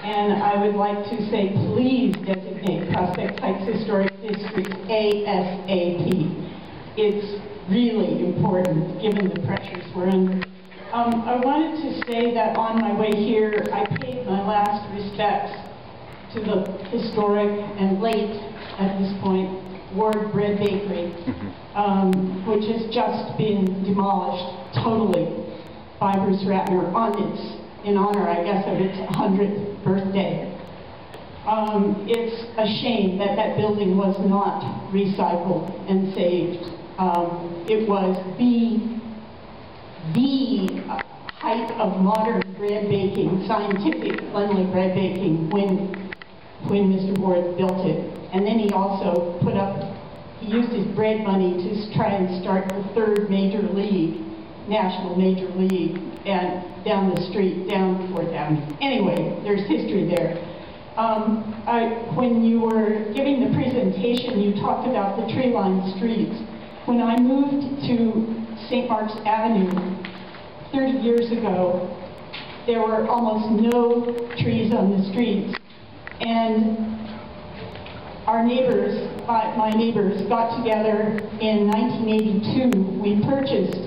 and I would like to say please designate Prospect Heights Historic District ASAP. It's really important given the pressures we're under. I wanted to say that on my way here, I paid my last respects to the historic and late, at this point, Ward Bread Bakery, which has just been demolished totally by Bruce Ratner in honor, I guess, of its 100th birthday. It's a shame that that building was not recycled and saved. It was the height of modern bread baking, scientific, cleanly bread baking, when Mr. Ward built it. And then he also he used his bread money to try and start the third major league, national major league, and down the street, down 4th Avenue. Anyway, there's history there. When you were giving the presentation, you talked about the tree-lined streets. When I moved to St. Mark's Avenue 30 years ago, there were almost no trees on the streets. And our neighbors, my neighbors, got together in 1982. We purchased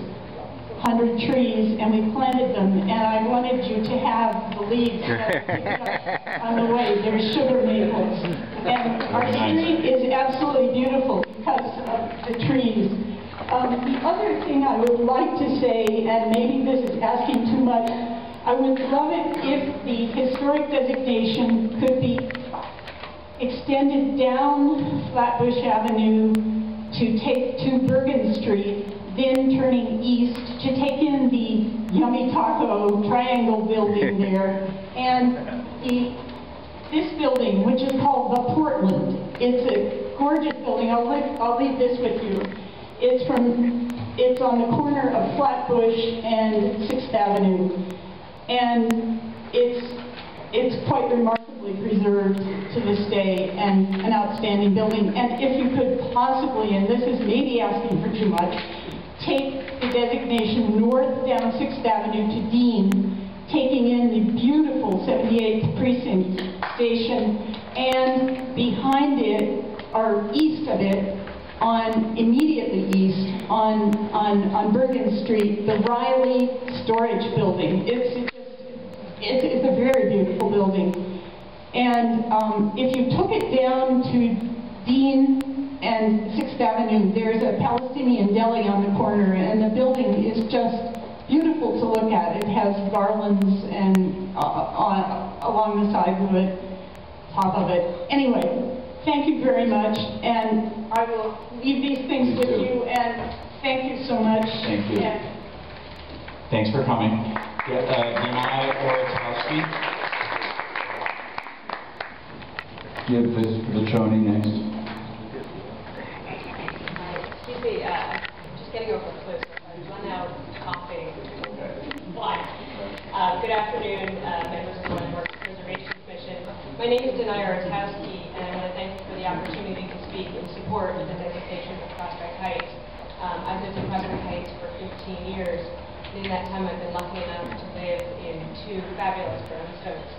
100 trees and we planted them, and I wanted you to have the leaves that picked up on the way. They're sugar maples. And our street is absolutely beautiful because of the trees. The other thing I would like to say, and maybe this is asking too much, I would love it if the historic designation could be extended down Flatbush Avenue to take to Bergen Street, then turning east to take in the Yummy Taco Triangle building there, and this building, which is called the Portland. It's a gorgeous building. I'll leave this with you. It's on the corner of Flatbush and 6th Avenue, and it's quite remarkably preserved to this day, and an outstanding building. And if you could possibly, and this is maybe asking for too much, take the designation north down 6th Avenue to Dean, taking in the beautiful 78th Precinct station, and behind it, or east of it, immediately east on Bergen Street, the Riley Storage Building. It's a very beautiful building. And if you took it down to Dean and 6th Avenue, there's a Palestinian deli on the corner, and the building is just beautiful to look at. It has garlands and along the sides of it, top of it. Anyway, thank you very much, and I will leave these things with you, and thank you so much. Thank you. Thanks for coming. Denai Orotowski. Give this to Latroni next. Excuse me, just getting over the flu. I've run out coughing. Good afternoon, members of the Landmarks Preservation Commission. My name is Denai Orotowski, and I want to thank you for the opportunity to speak in support of the designation of Prospect Heights. I've lived in Prospect Heights for 15 years, and in that time I've been lucky enough to live in 2 fabulous brownstones.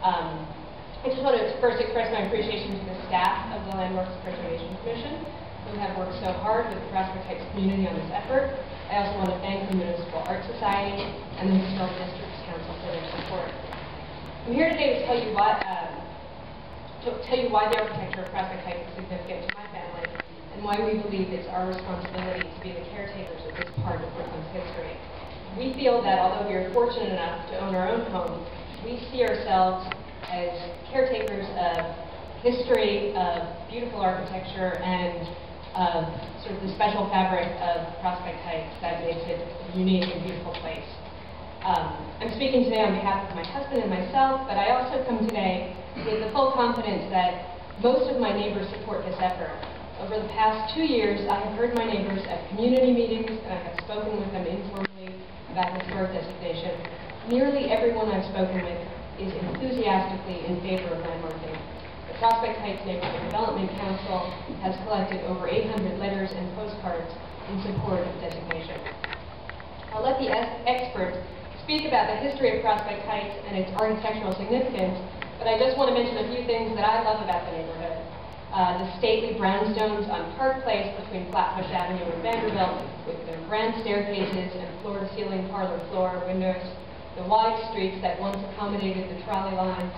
I just want to first express my appreciation to the staff of the Landmarks Preservation Commission, who have worked so hard with the Prospect Heights community on this effort. I also want to thank the Municipal Art Society and the Historic Districts Council for their support. I'm here today to tell you why the architecture of Prospect Heights is significant to my family, and why we believe it's our responsibility to be the caretakers of this part of Brooklyn's history. We feel that although we are fortunate enough to own our own home, we see ourselves as caretakers of history, of beautiful architecture, and of sort of the special fabric of Prospect Heights that makes it a unique and beautiful place. I'm speaking today on behalf of my husband and myself, but I also come today with the full confidence that most of my neighbors support this effort. Over the past 2 years, I have heard my neighbors at community meetings, and I have spoken with them informally about historic designation. Nearly everyone I've spoken with is enthusiastically in favor of landmarking. The Prospect Heights Neighborhood Development Council has collected over 800 letters and postcards in support of designation. I'll let the experts speak about the history of Prospect Heights and its architectural significance, But I just want to mention a few things that I love about the neighborhood. The stately brownstones on Park Place between Flatbush Avenue and Vanderbilt, with their grand staircases and floor-to-ceiling parlor floor windows, the wide streets that once accommodated the trolley lines,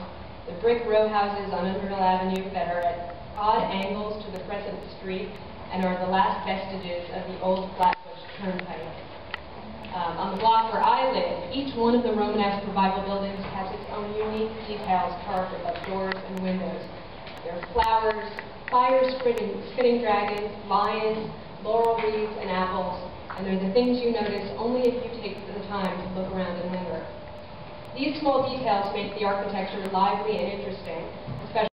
the brick row houses on Underhill Avenue that are at odd angles to the present street and are the last vestiges of the old Flatbush Turnpike. On the block where I live, each one of the Romanesque revival buildings has its own unique details carved above doors and windows. There are flowers, fire-spitting dragons, lions, laurel wreaths, and apples, and they're the things you notice only if you take the time to look around and linger. These small details make the architecture lively and interesting, especially